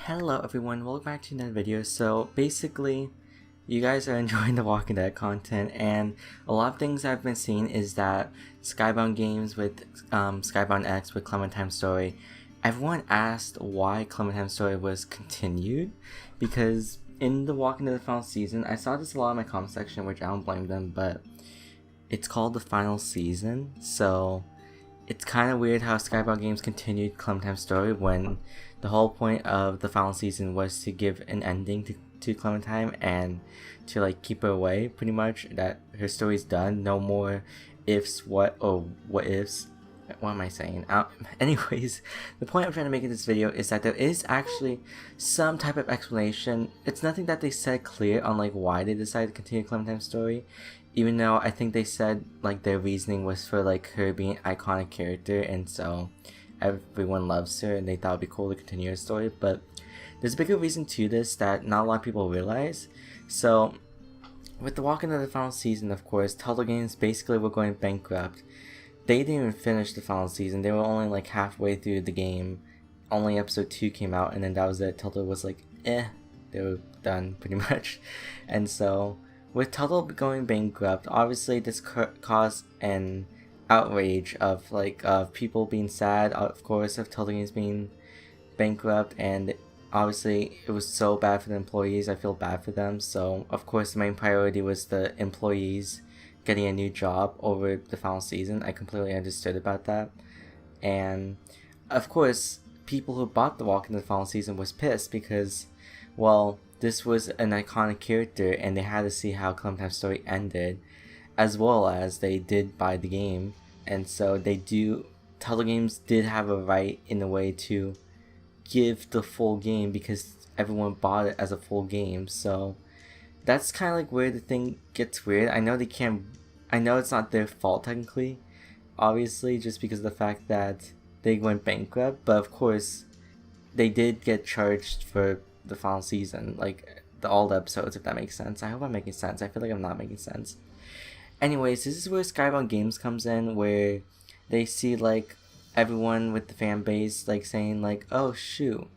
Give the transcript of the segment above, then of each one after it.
Hello everyone, welcome back to another video. So basically, you guys are enjoying the Walking Dead content, and a lot of things I've been seeing is that Skybound Games with Skybound X with Clementine's story, everyone asked why Clementine's story was continued, because in the Walking Dead final season, I saw this a lot in my comment section, which I don't blame them, but it's called the final season, so it's kind of weird how Skybound Games continued Clementine's story when the whole point of the final season was to give an ending to Clementine and to like keep her away, pretty much, that her story's done, no more ifs, what ifs. What am I saying? Anyways, the point I'm trying to make in this video is that there is actually some type of explanation. It's nothing that they said clear on like why they decided to continue Clementine's story, even though I think they said like their reasoning was for like her being an iconic character, and so everyone loves her and they thought it'd be cool to continue her story. But there's a bigger reason to this that not a lot of people realize. So with the Walking Dead final season, of course, Telltale Games basically were going bankrupt. They didn't even finish the final season. They were only like halfway through the game. Only episode 2 came out, and then that was it. Telltale was like, they were done pretty much. And so with Telltale going bankrupt, obviously this caused an outrage of like people being sad, of course, of Telltale Games being bankrupt, and obviously it was so bad for the employees. I feel bad for them. So of course the main priority was the employees getting a new job over the final season. I completely understood about that. And of course people who bought the Walking Dead final season was pissed because, well, this was an iconic character and they had to see how Clementine's story ended, as well as they did buy the game. And so Telltale Games did have a right in a way to give the full game because everyone bought it as a full game. So that's kind of like where the thing gets weird. I know it's not their fault technically, obviously, just because of the fact that they went bankrupt, but of course they did get charged for the final season, like all the episodes, if that makes sense. I hope I'm making sense. I feel like I'm not making sense. Anyways, this is where Skybound Games comes in, where they see like everyone with the fan base like saying like, oh shoot,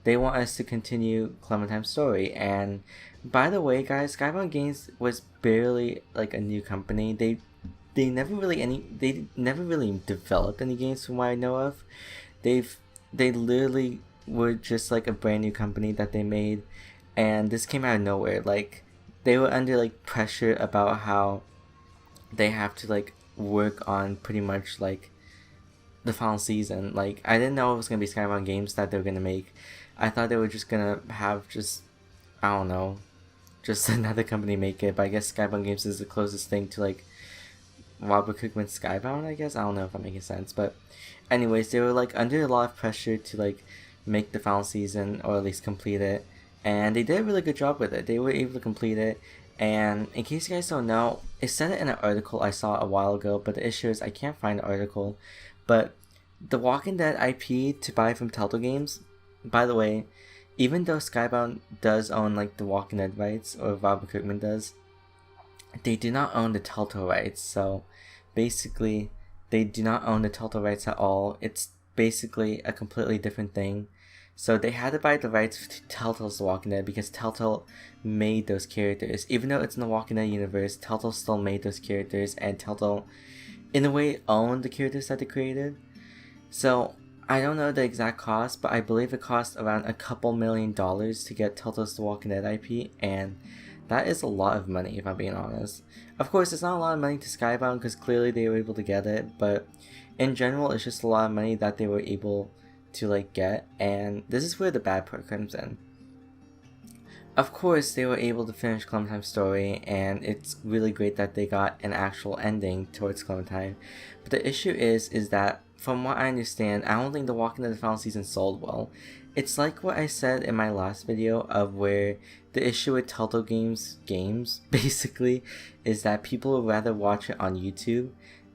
they want us to continue Clementine's story. And by the way, guys, Skybound Games was barely like a new company. They never really developed any games from what I know of. They literally were just like a brand new company that they made, and this came out of nowhere. Like they were under like pressure about how they have to like work on pretty much like the final season. Like I didn't know it was gonna be Skybound Games that they were gonna make. I thought they were just gonna have I don't know, just another company make it. But I guess Skybound Games is the closest thing to like Robert Kirkman's Skybound, I guess. I don't know if I'm making sense, but anyways, they were like under a lot of pressure to like make the final season, or at least complete it, and they did a really good job with it. They were able to complete it. And in case you guys don't know, it said it in an article I saw a while ago, but the issue is I can't find the article. But the Walking Dead IP to buy from Telltale Games, by the way, even though Skybound does own like the Walking Dead rights, or Robert Kirkman does, they do not own the Telltale rights. So basically they do not own the Telltale rights at all. It's basically a completely different thing. So they had to buy the rights to Telltale's The Walking Dead because Telltale made those characters. Even though it's in the Walking Dead universe, Telltale still made those characters, and Telltale in a way owned the characters that they created. So I don't know the exact cost, but I believe it cost around a couple $1 million to get Telltale's The Walking Dead IP, and that is a lot of money if I'm being honest. Of course, it's not a lot of money to Skybound because clearly they were able to get it, but in general it's just a lot of money that they were able to like get, and this is where the bad part comes in. Of course, they were able to finish Clementine's story, and it's really great that they got an actual ending towards Clementine. But the issue is that from what I understand, I don't think the Walking Dead final season sold well. It's like what I said in my last video of where the issue with Telltale games basically is that people would rather watch it on YouTube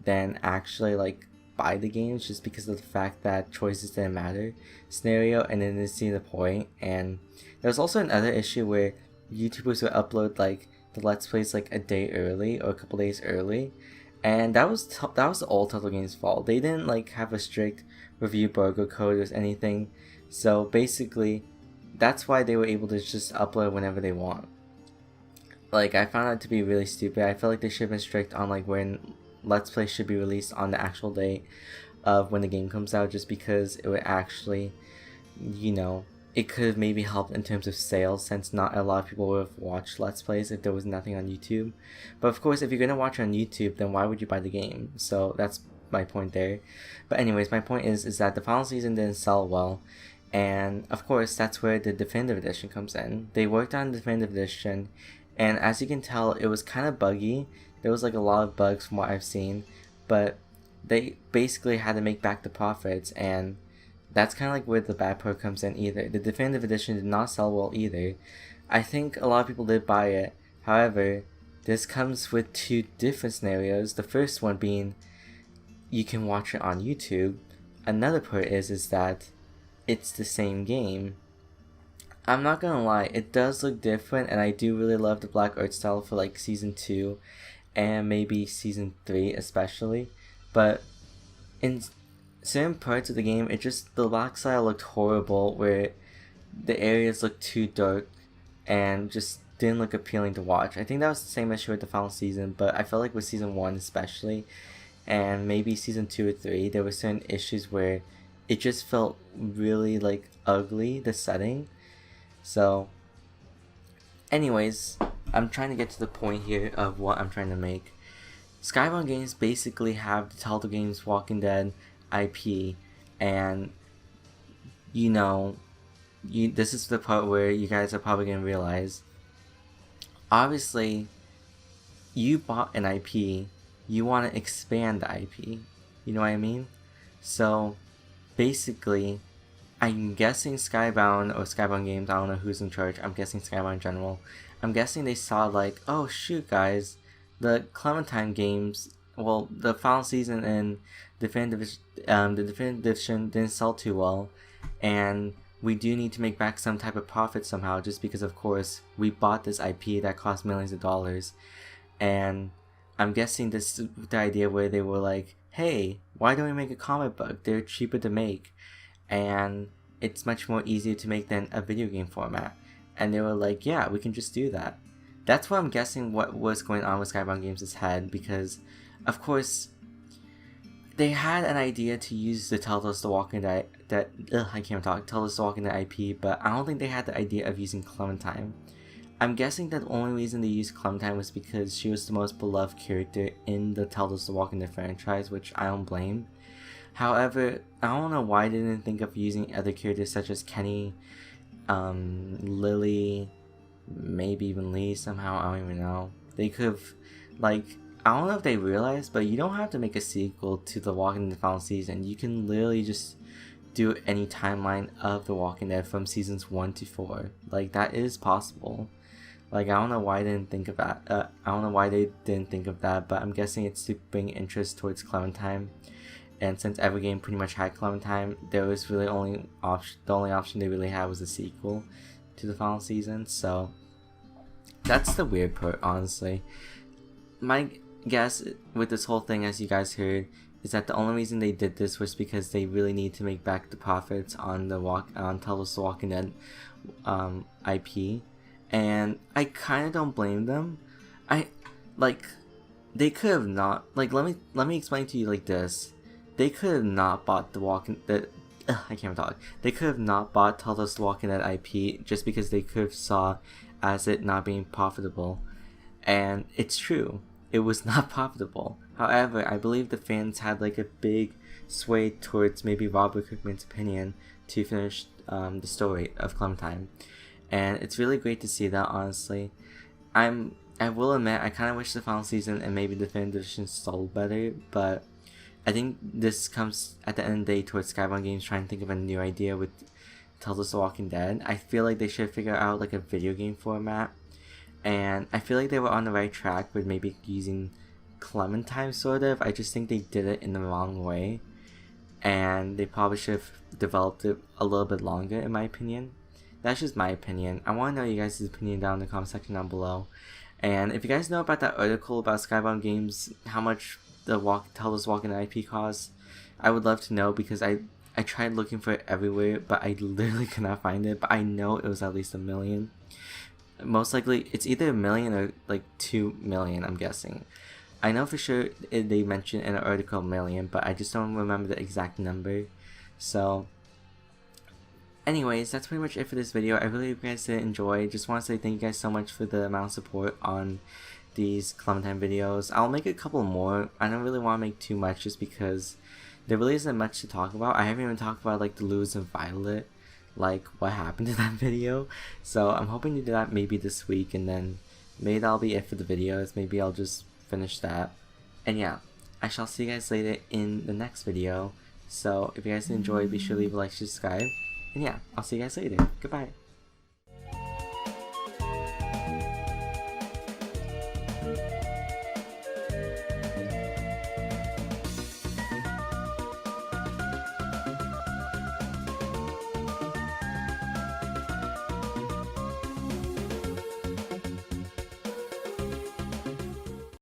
than actually like buy the games, just because of the fact that choices didn't matter scenario, and then they see the point. And there's also another issue where YouTubers would upload like the Let's Plays like a day early or a couple days early, and that was all Telltale Games' fault. They didn't like have a strict review barcode code or anything. So basically that's why they were able to just upload whenever they want. Like, I found that to be really stupid. I feel like they should have been strict on like when Let's Play should be released on the actual date of when the game comes out, just because it would actually, you know, it could have maybe helped in terms of sales, since not a lot of people would have watched Let's Plays if there was nothing on YouTube. But of course, if you're gonna watch on YouTube, then why would you buy the game? So that's my point there. But anyways, my point is that the final season didn't sell well, and of course that's where the definitive edition comes in. They worked on the definitive edition, and as you can tell, it was kind of buggy. There was like a lot of bugs from what I've seen, but they basically had to make back the profits, and that's kind of like where the bad part comes in either. The definitive edition did not sell well either. I think a lot of people did buy it. However, this comes with two different scenarios. The first one being you can watch it on YouTube. Another part is that it's the same game. I'm not gonna lie, it does look different, and I do really love the black art style for like season 2 and maybe season 3 especially. But in certain parts of the game, the black style looked horrible, where the areas looked too dark and just didn't look appealing to watch. I think that was the same issue with the final season, but I felt like with season 1 especially, and maybe season 2 or 3, there were certain issues where it just felt really like ugly, the setting. So anyways, I'm trying to get to the point here of what I'm trying to make. Skybound Games basically have the Telltale Games Walking Dead IP, and you know, this is the part where you guys are probably gonna realize, obviously you bought an IP, you want to expand the IP, you know what I mean? So basically, I'm guessing Skybound or Skybound Games, I don't know who's in charge, I'm guessing Skybound in general, I'm guessing they saw like, oh shoot guys, the Clementine games, well, the final season and the definitive edition didn't sell too well, and we do need to make back some type of profit somehow, just because of course we bought this IP that cost millions of dollars. And I'm guessing this is the idea where they were like, hey, why don't we make a comic book? They're cheaper to make, and it's much more easier to make than a video game format. And they were like, yeah, we can just do that. That's what I'm guessing what was going on with Skybound Games' head, because of course they had an idea to use the Telltale The Walking Dead Telltale The Walking Dead IP, but I don't think they had the idea of using Clementine. I'm guessing that the only reason they used Clementine was because she was the most beloved character in the Telltale The Walking Dead franchise, which I don't blame. However, I don't know why they didn't think of using other characters such as Kenny, Lily, maybe even Lee somehow, I don't even know. They could have, like, I don't know if they realized, but you don't have to make a sequel to The Walking Dead final season. You can literally just do any timeline of The Walking Dead from seasons 1 to 4. Like, that is possible. Like, I don't know why they didn't think of that. I don't know why they didn't think of that, but I'm guessing it's to bring interest towards Clementine. And since every game pretty much had Clementine, there was really the only option they really had was a sequel to the final season. So that's the weird part, honestly. My guess with this whole thing, as you guys heard, is that the only reason they did this was because they really need to make back the profits on the Telltale The Walking Dead IP. And I kind of don't blame them. They could have not, like, let me explain to you like this. They could have not bought They could have not bought Telltale The Walking Dead IP just because they could have saw as it not being profitable. And it's true, it was not profitable. However, I believe the fans had like a big sway towards maybe Robert Kirkman's opinion to finish the story of Clementine. And it's really great to see that, honestly. I will admit, I kind of wish the final season and maybe the definitive edition sold better, but I think this comes at the end of the day towards Skybound Games trying to think of a new idea with Telltale The Walking Dead. I feel like they should figure out like a video game format, and I feel like they were on the right track with maybe using Clementine sort of. I just think they did it in the wrong way, and they probably should have developed it a little bit longer, in my opinion. That's just my opinion. I want to know you guys' opinion down in the comment section down below. And if you guys know about that article about Skybound Games, how much the Telltale Walking Dead IP costs, I would love to know, because I I tried looking for it everywhere, but I literally could not find it. But I know it was at least 1 million. Most likely, it's either 1 million or like 2 million, I'm guessing. I know for sure they mentioned in an article 1 million, but I just don't remember the exact number. So, anyways, that's pretty much it for this video. I really hope you guys did enjoy. Just want to say thank you guys so much for the amount of support on these Clementine videos. I'll make a couple more. I don't really want to make too much just because there really isn't much to talk about. I haven't even talked about like the Luz and Violet, like what happened to that video. So I'm hoping to do that maybe this week, and then maybe that'll be it for the videos. Maybe I'll just finish that. And yeah, I shall see you guys later in the next video. So if you guys enjoyed, be sure to leave a like, subscribe, and yeah, I'll see you guys later. Goodbye.